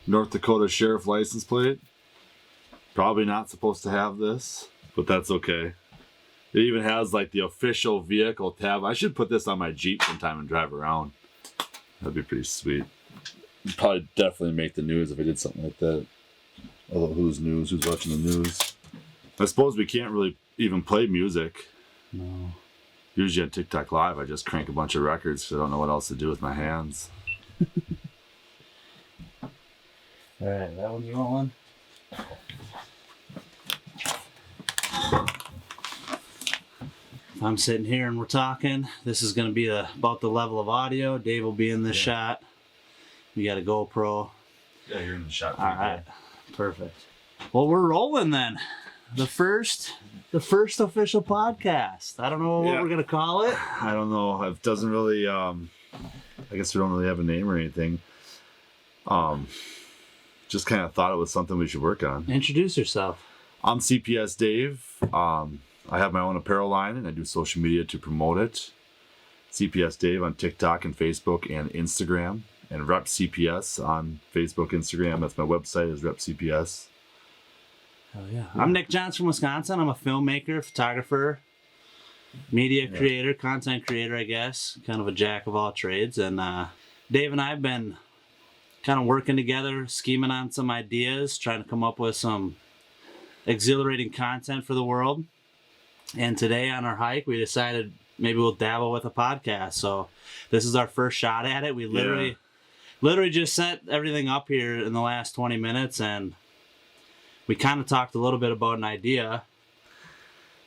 North Dakota Sheriff license plate. Probably not supposed to have this, but that's okay. It even has like the official vehicle tab. I should put this on my Jeep sometime and drive around. That'd be pretty sweet. It'd probably definitely make the news if I did something like that. Although who's news? Who's watching the news? I suppose we can't really even play music. No. Usually on TikTok Live, I just crank a bunch of records because I don't know what else to do with my hands. All right, that one you want one? If I'm sitting here and we're talking, this is going to be about the level of audio. Dave will be in this shot. We got a GoPro. Yeah, you're in the shot. All right, perfect. Well, we're rolling then. The first official podcast. I don't know what we're gonna call it. I don't know. It doesn't really. I guess we don't really have a name or anything. Just kind of thought it was something we should work on. Introduce yourself. I'm CPS Dave. I have my own apparel line and I do social media to promote it. CPS Dave on TikTok and Facebook and Instagram, and Rep CPS on Facebook, Instagram. That's my website, is Rep CPS. Oh yeah. I'm Nick Johns from Wisconsin. I'm a filmmaker, photographer, media creator, content creator, I guess. Kind of a jack of all trades. And Dave and I have been kind of working together, scheming on some ideas, trying to come up with some exhilarating content for the world. And today on our hike, we decided maybe we'll dabble with a podcast. So this is our first shot at it. We literally just set everything up here in the last 20 minutes, and we kind of talked a little bit about an idea.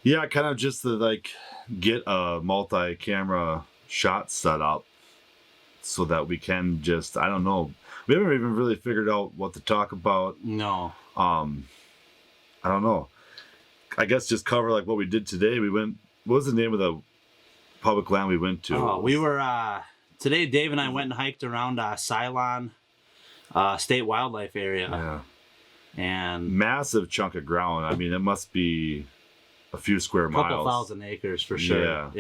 Yeah, kind of just to like get a multi-camera shot set up so that we can just, I don't know, we haven't even really figured out what to talk about. No. I don't know. I guess just cover like what we did today. We went, what was the name of the public land we went to? Oh, we were, today Dave and I went and hiked around Ceylon State Wildlife Area. Yeah. And massive chunk of ground. I mean, it must be a few square miles. Couple thousand acres for sure.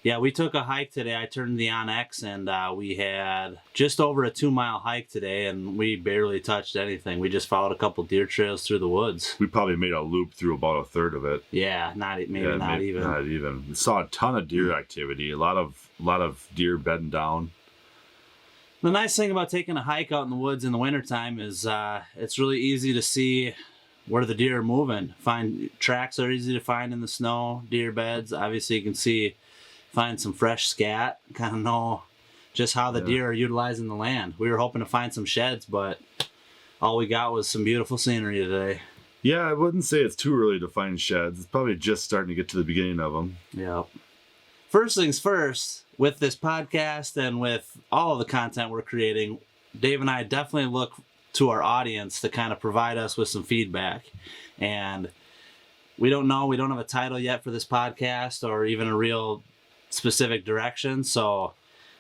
Yeah, we took a hike today. I turned the Onyx, and we had just over a 2-mile hike today, and we barely touched anything. We just followed a couple deer trails through the woods. We probably made a loop through about a third of it. Yeah, not even. Not even. We saw a ton of deer activity. A lot of deer bedding down. The nice thing about taking a hike out in the woods in the wintertime is it's really easy to see where the deer are moving. Tracks are easy to find in the snow, deer beds. Obviously, you can find some fresh scat, kind of know just how the deer are utilizing the land. We were hoping to find some sheds, but all we got was some beautiful scenery today. Yeah, I wouldn't say it's too early to find sheds. It's probably just starting to get to the beginning of them. Yeah. First things first, with this podcast and with all of the content we're creating, Dave and I definitely look to our audience to kind of provide us with some feedback. And we don't have a title yet for this podcast or even a real specific direction. So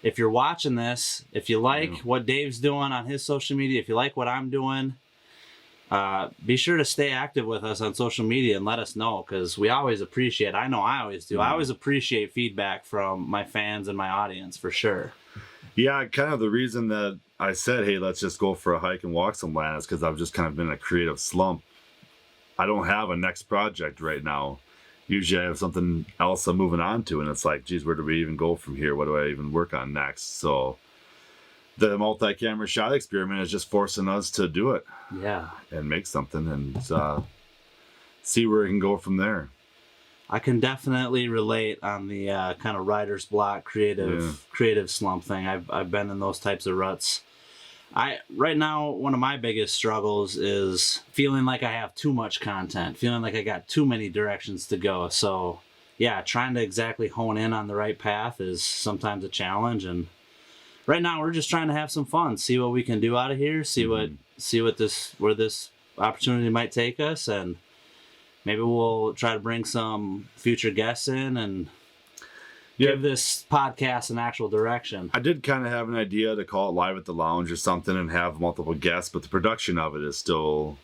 if you're watching this, if you like what Dave's doing on his social media, if you like what I'm doing, be sure to stay active with us on social media and let us know, because we always appreciate, I know I always do, I always appreciate feedback from my fans and my audience for sure. Yeah, kind of the reason that I said, hey, let's just go for a hike and walk some land is because I've just kind of been in a creative slump. I don't have a next project right now. Usually I have something else I'm moving on to, and it's like, geez, where do we even go from here? What do I even work on next? So the multi-camera shot experiment is just forcing us to do it. Yeah. And make something and see where it can go from there. I can definitely relate on the kind of writer's block, creative slump thing. I've been in those types of ruts. Right now, one of my biggest struggles is feeling like I have too much content, feeling like I got too many directions to go. So yeah, trying to exactly hone in on the right path is sometimes a challenge. And right now we're just trying to have some fun, see what we can do out of here, where this opportunity might take us, and maybe we'll try to bring some future guests in and give this podcast an actual direction. I did kind of have an idea to call it Live at the Lounge or something and have multiple guests, but the production of it is still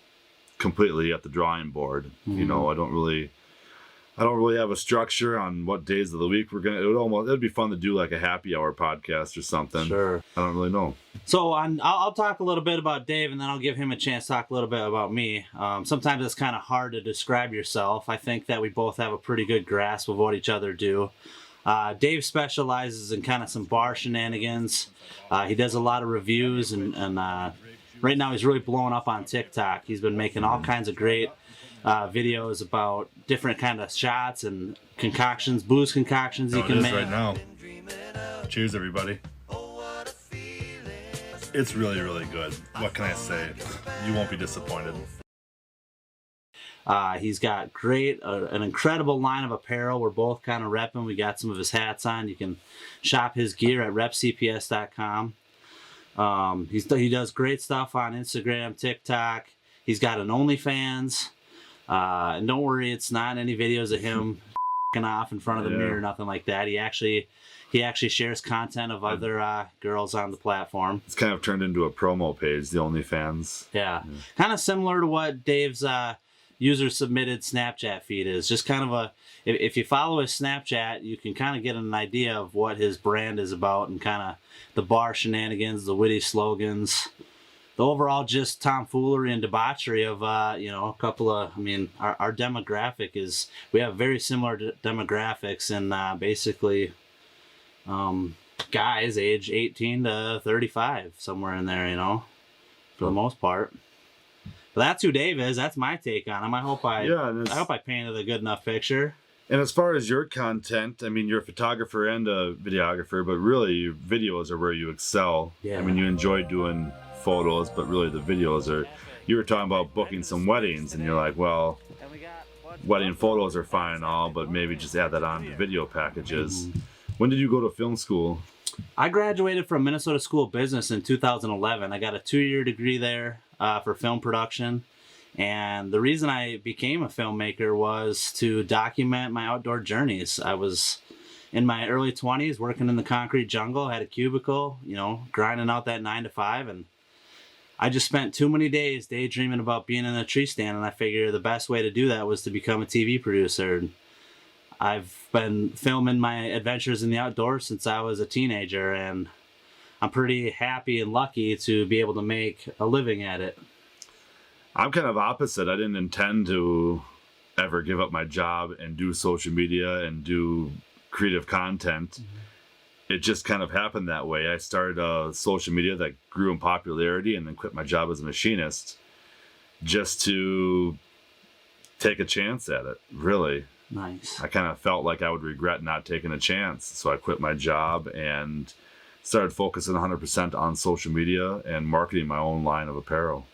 completely at the drawing board. Mm-hmm. You know, I I don't really have a structure on what days of the week it'd be fun to do like a happy hour podcast or something. Sure. I don't really know. So I'll talk a little bit about Dave, and then I'll give him a chance to talk a little bit about me. Sometimes it's kind of hard to describe yourself. I think that we both have a pretty good grasp of what each other do. Dave specializes in kind of some bar shenanigans. He does a lot of reviews, and right now he's really blowing up on TikTok. He's been making all kinds of great videos about different kind of shots and concoctions, booze concoctions you can make. Right now. Cheers, everybody. It's really, really good. What can I say? You won't be disappointed. He's got an incredible line of apparel. We're both kind of repping. We got some of his hats on. You can shop his gear at repcps.com. He does great stuff on Instagram, TikTok. He's got an OnlyFans. And don't worry, it's not any videos of him off in front of the mirror, nothing like that. He actually shares content of other girls on the platform. It's kind of turned into a promo page, the OnlyFans. Yeah. Kind of similar to what Dave's user submitted Snapchat feed is. Just kind of if you follow his Snapchat, you can kind of get an idea of what his brand is about, and kind of the bar shenanigans, the witty slogans, the overall just tomfoolery and debauchery of a couple of, our demographic is, we have very similar demographics, and basically guys age 18 to 35, somewhere in there, for the most part. But that's who Dave is. That's my take on him. I hope I painted a good enough picture. And as far as your content, you're a photographer and a videographer, but really your videos are where you excel. Yeah. You enjoy doing photos, but really the videos are, you were talking about booking some weddings, and you're like, well, wedding photos are fine and all, but maybe just add that on to video packages. Mm-hmm. When did you go to film school? I graduated from Minnesota School of Business in 2011. I got a 2-year degree there for film production. And the reason I became a filmmaker was to document my outdoor journeys. I was in my early 20s working in the concrete jungle, had a cubicle, grinding out that 9 to 5. And I just spent too many days daydreaming about being in a tree stand. And I figured the best way to do that was to become a TV producer. I've been filming my adventures in the outdoors since I was a teenager, and I'm pretty happy and lucky to be able to make a living at it. I'm kind of opposite. I didn't intend to ever give up my job and do social media and do creative content. Mm-hmm. It just kind of happened that way. I started social media that grew in popularity, and then quit my job as a machinist just to take a chance at it, really. Nice. I kind of felt like I would regret not taking a chance. So I quit my job and started focusing 100% on social media and marketing my own line of apparel.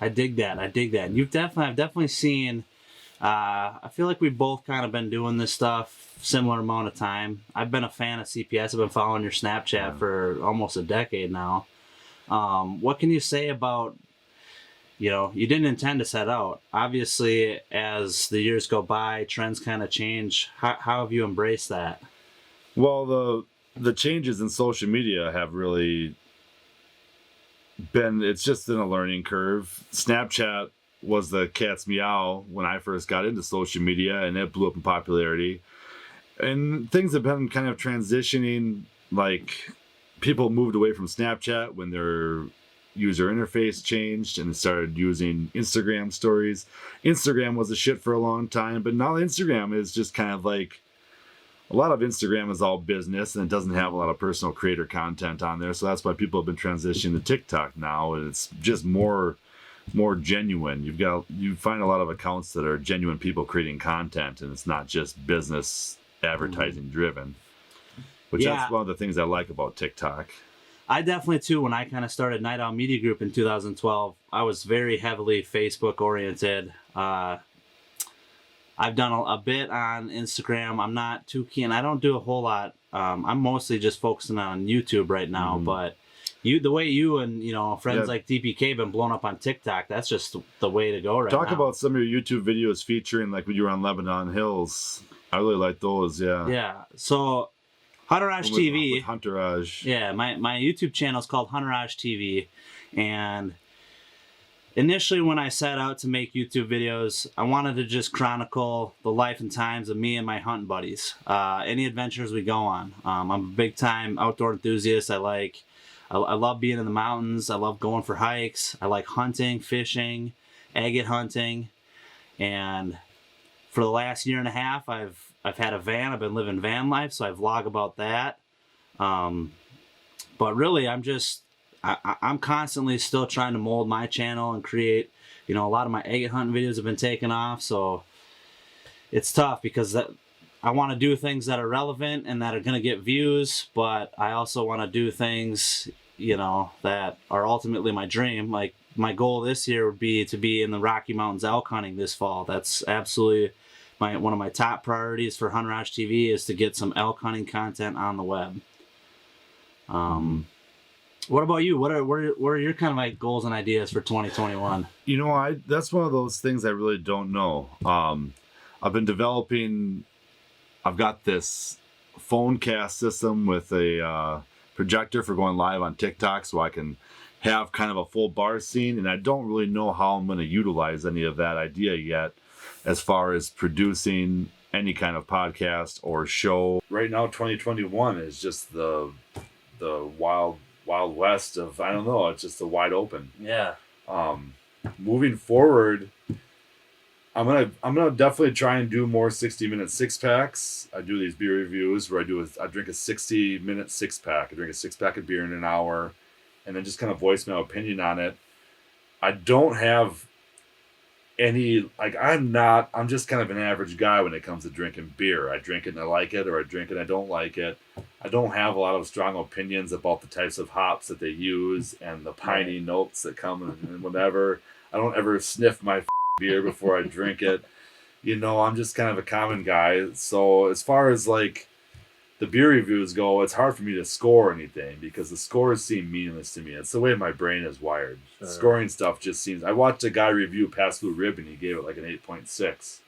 I dig that. I've definitely seen, I feel like we've both kind of been doing this stuff similar amount of time. I've been a fan of CPS. I've been following your Snapchat for almost a decade now. What can you say about, you didn't intend to set out. Obviously, as the years go by, trends kind of change. How have you embraced that? Well, the changes in social media have really been, it's just been a learning curve. Snapchat was the cat's meow when I first got into social media, and it blew up in popularity. And things have been kind of transitioning, like people moved away from Snapchat when their user interface changed and started using Instagram stories. Instagram was a shit for a long time, but now Instagram is just kind of like, a lot of Instagram is all business, and it doesn't have a lot of personal creator content on there. So that's why people have been transitioning to TikTok now, and it's just more genuine. You find a lot of accounts that are genuine people creating content, and it's not just business advertising driven, which that's one of the things I like about TikTok. I definitely too, when I kind of started Night Owl Media Group in 2012, I was very heavily Facebook oriented. I've done a bit on Instagram. I'm not too keen. I don't do a whole lot. I'm mostly just focusing on YouTube right now, but the way you and friends like DPK have been blown up on TikTok, that's just the way to go right now. Talk about some of your YouTube videos featuring, like when you were on Lebanon Hills. I really like those, Yeah, so Huntourage TV. With Huntourage. Yeah, my YouTube channel is called Huntourage TV, and initially when I set out to make YouTube videos, I wanted to just chronicle the life and times of me and my hunting buddies. Any adventures we go on. I'm a big time outdoor enthusiast. I love being in the mountains. I love going for hikes. I like hunting, fishing, agate hunting. And for the last year and a half, I've had a van. I've been living van life, so I vlog about that. But really, I'm constantly still trying to mold my channel and create, a lot of my agate hunting videos have been taken off, so it's tough because I want to do things that are relevant and that are going to get views, but I also want to do things, that are ultimately my dream. Like, my goal this year would be to be in the Rocky Mountains elk hunting this fall. That's absolutely one of my top priorities for Huntourage TV, is to get some elk hunting content on the web. What about you? What are your kind of like goals and ideas for 2021? That's one of those things I really don't know. I've been developing. I've got this phone cast system with a projector for going live on TikTok, so I can have kind of a full bar scene, and I don't really know how I'm going to utilize any of that idea yet as far as producing any kind of podcast or show. Right now, 2021 is just the wild west of, I don't know, it's just a wide open. Yeah. Moving forward, I'm gonna definitely try and do more 60-minute six packs. I do these beer reviews where I drink a 60-minute six pack. I drink a 6-pack of beer in an hour, and then just kind of voice my opinion on it. I don't have any, I'm just kind of an average guy when it comes to drinking beer. I drink it and I like it, or I drink it and I don't like it. I don't have a lot of strong opinions about the types of hops that they use and the piney notes that come and whatever. I don't ever sniff my beer before I drink it. I'm just kind of a common guy. So as far as the beer reviews go, it's hard for me to score anything because the scores seem meaningless to me. It's the way my brain is wired. Sure. Scoring stuff just seems... I watched a guy review Past Blue Ribbon. He gave it an 8.6.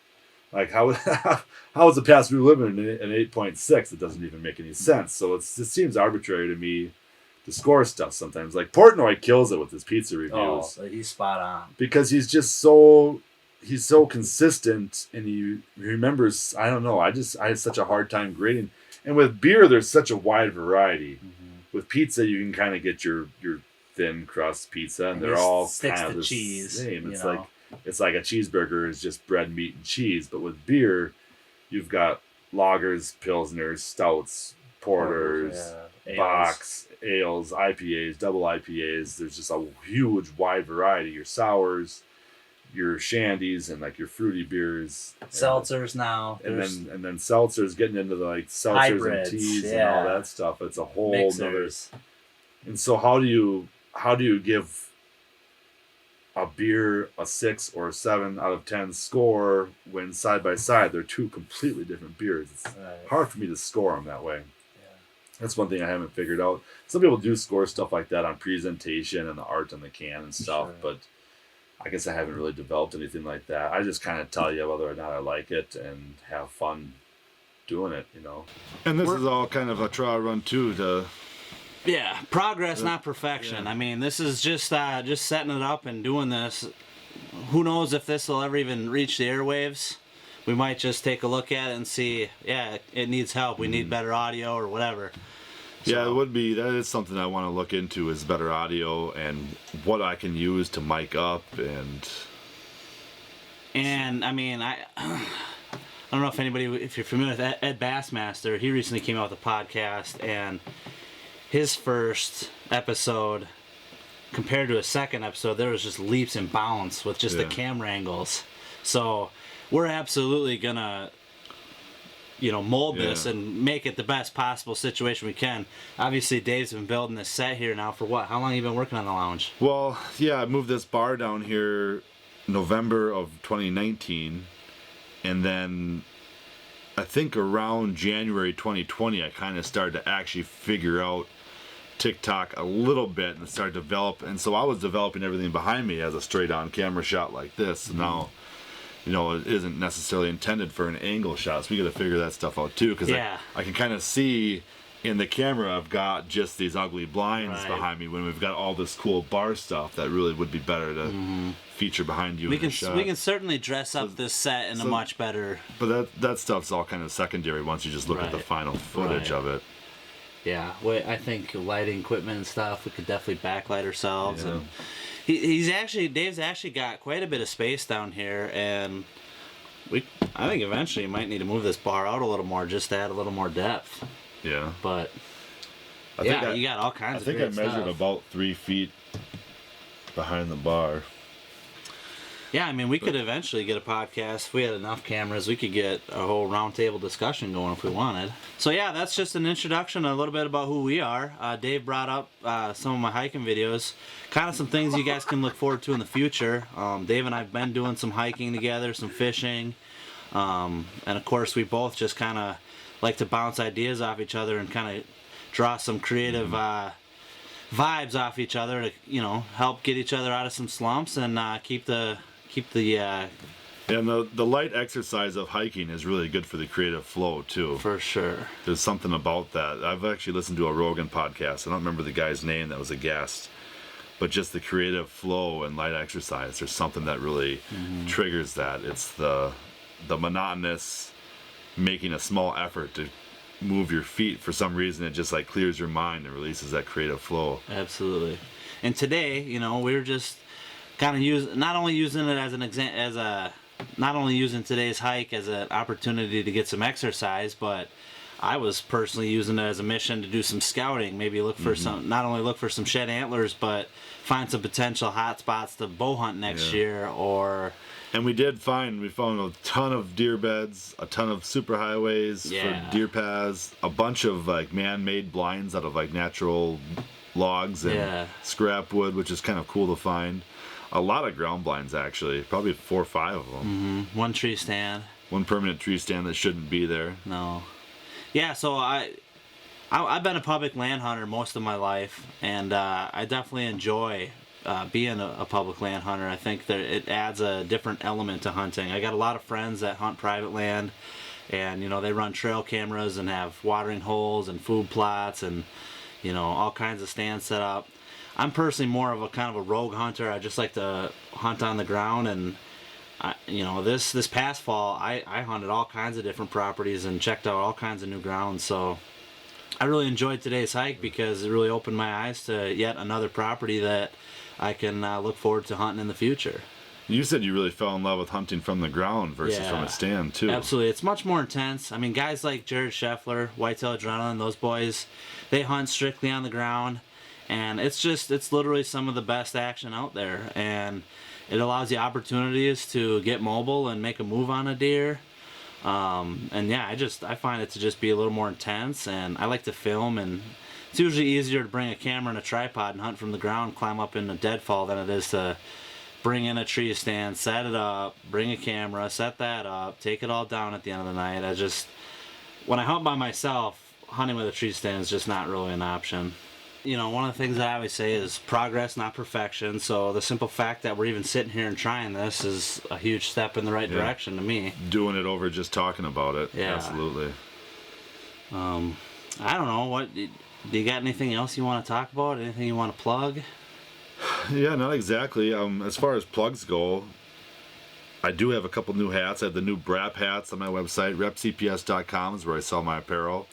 How is a Past Blue Ribbon an 8.6? It doesn't even make any sense. So it seems arbitrary to me to score stuff sometimes. Portnoy kills it with his pizza reviews. Oh, he's spot on. Because he's just so... He's so consistent, and he remembers... I don't know. I had such a hard time grading. And with beer, there's such a wide variety. Mm-hmm. With pizza, you can kind of get your thin crust pizza, and they're all kind of the cheese, same. It's like a cheeseburger is just bread, meat, and cheese. But with beer, you've got lagers, pilsners, stouts, porters, bocks, ales, IPAs, double IPAs. There's just a huge wide variety. Your sours, your shandies, and your fruity beers, seltzers now, and then seltzers, getting into seltzers hybrids, and teas and all that stuff. It's a whole nother. And so how do you give a beer a 6 or a 7 out of 10 score when side by side they're two completely different beers? It's hard for me to score them that way. Yeah. That's one thing I haven't figured out. Some people do score stuff like that on presentation and the art on the can and stuff, but I guess I haven't really developed anything like that. I just kind of tell you whether or not I like it and have fun doing it, And this is all kind of a trial run too. Progress, not perfection. Yeah. I mean, this is just setting it up and doing this. Who knows if this will ever even reach the airwaves? We might just take a look at it and see, it needs help. We need better audio or whatever. Yeah, it would be. That is something I want to look into, is better audio and what I can use to mic up and I mean, I don't know if you're familiar with Ed Bassmaster. He recently came out with a podcast, and his first episode compared to his second episode, there was just leaps and bounds with just the camera angles. So we're absolutely gonna mold this and make it the best possible situation we can. Obviously, Dave's been building this set here now for what? How long have you been working on the lounge? Well, I moved this bar down here November of 2019, and then I think around January 2020, I kind of started to actually figure out TikTok a little bit and start to develop. And so I was developing everything behind me as a straight-on camera shot like this. Mm-hmm. Now, it isn't necessarily intended for an angle shot, so we got to figure that stuff out too. Because I can kind of see in the camera I've got just these ugly blinds behind me when we've got all this cool bar stuff that really would be better to feature behind you in the shot. We can certainly dress up this set in a much better... But that stuff's all kind of secondary once you just look at the final footage of it. Yeah, I think lighting equipment and stuff, we could definitely backlight ourselves. And Dave's actually got quite a bit of space down here, and I think eventually you might need to move this bar out a little more just to add a little more depth. Yeah. But you got all kinds of great stuff. I think I measured about 3 feet behind the bar. Yeah, I mean, we could eventually get a podcast. If we had enough cameras, we could get a whole roundtable discussion going if we wanted. So yeah, that's just an introduction, a little bit about who we are. Dave brought up some of my hiking videos, kind of some things you guys can look forward to in the future. Dave and I have been doing some hiking together, some fishing, and of course we both just kind of like to bounce ideas off each other and kind of draw some creative vibes off each other to, you know, help get each other out of some slumps and keep the and the light exercise of hiking is really good for the creative flow too. For sure. There's something about that. I've actually listened to a Rogan podcast. I don't remember the guy's name that was a guest, but just the creative flow and light exercise, there's something that really triggers that. It's the monotonous making a small effort to move your feet. For some reason it just like clears your mind and releases that creative flow. Absolutely. And today, you know, we're just kind of not only using it as not only using today's hike as an opportunity to get some exercise, but I was personally using it as a mission to do some scouting, maybe look for not only look for some shed antlers, but find some potential hot spots to bow hunt next year. And we found a ton of deer beds, a ton of superhighways for deer paths, a bunch of like man-made blinds out of like natural logs and scrap wood, which is kind of cool to find. A lot of ground blinds actually, probably 4 or 5 of them. One tree stand. One permanent tree stand that shouldn't be there. No. Yeah, so I've been a public land hunter most of my life, and I definitely enjoy being a public land hunter. I think that it adds a different element to hunting. I got a lot of friends that hunt private land, and you know, they run trail cameras and have watering holes and food plots and, you know, all kinds of stands set up. I'm personally more of a kind of a rogue hunter. I just like to hunt on the ground, and you know, this past fall I hunted all kinds of different properties and checked out all kinds of new ground. So I really enjoyed today's hike because it really opened my eyes to yet another property that I can look forward to hunting in the future. You said you really fell in love with hunting from the ground versus from a stand too. Absolutely, it's much more intense. I mean, guys like Jared Scheffler, Whitetail Adrenaline, those boys, they hunt strictly on the ground, and it's literally some of the best action out there, and it allows you opportunities to get mobile and make a move on a deer. And yeah, I find it to just be a little more intense, and I like to film, and it's usually easier to bring a camera and a tripod and hunt from the ground, climb up in a deadfall, than it is to bring in a tree stand, set it up, bring a camera, set that up, take it all down at the end of the night. When I hunt by myself, hunting with a tree stand is just not really an option. You know, one of the things that I always say is progress, not perfection. So the simple fact that we're even sitting here and trying this is a huge step in the right direction to me. Doing it over just talking about it. Yeah. Absolutely. I don't know. Do you got anything else you want to talk about? Anything you want to plug? Yeah, not exactly. As far as plugs go, I do have a couple new hats. I have the new Brap hats on my website. repcps.com is where I sell my apparel.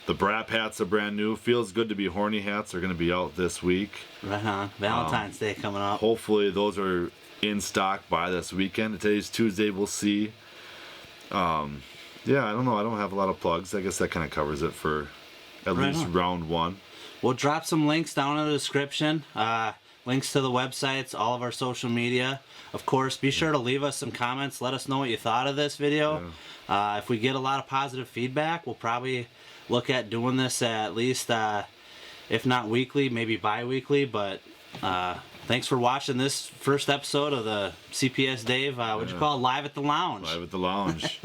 The Brap hats are brand new. Feels Good to Be Horny hats are going to be out this week. Right on. Valentine's Day coming up. Hopefully those are in stock by this weekend. Today's Tuesday. We'll see. Yeah, I don't know. I don't have a lot of plugs. I guess that kind of covers it for at least round one. We'll drop some links down in the description. Links to the websites, all of our social media. Of course, be sure to leave us some comments. Let us know what you thought of this video. If we get a lot of positive feedback, we'll probably look at doing this at least, if not weekly, maybe bi-weekly. But thanks for watching this first episode of the CPS Dave. What'd you call it? Live at the Lounge. Live at the Lounge.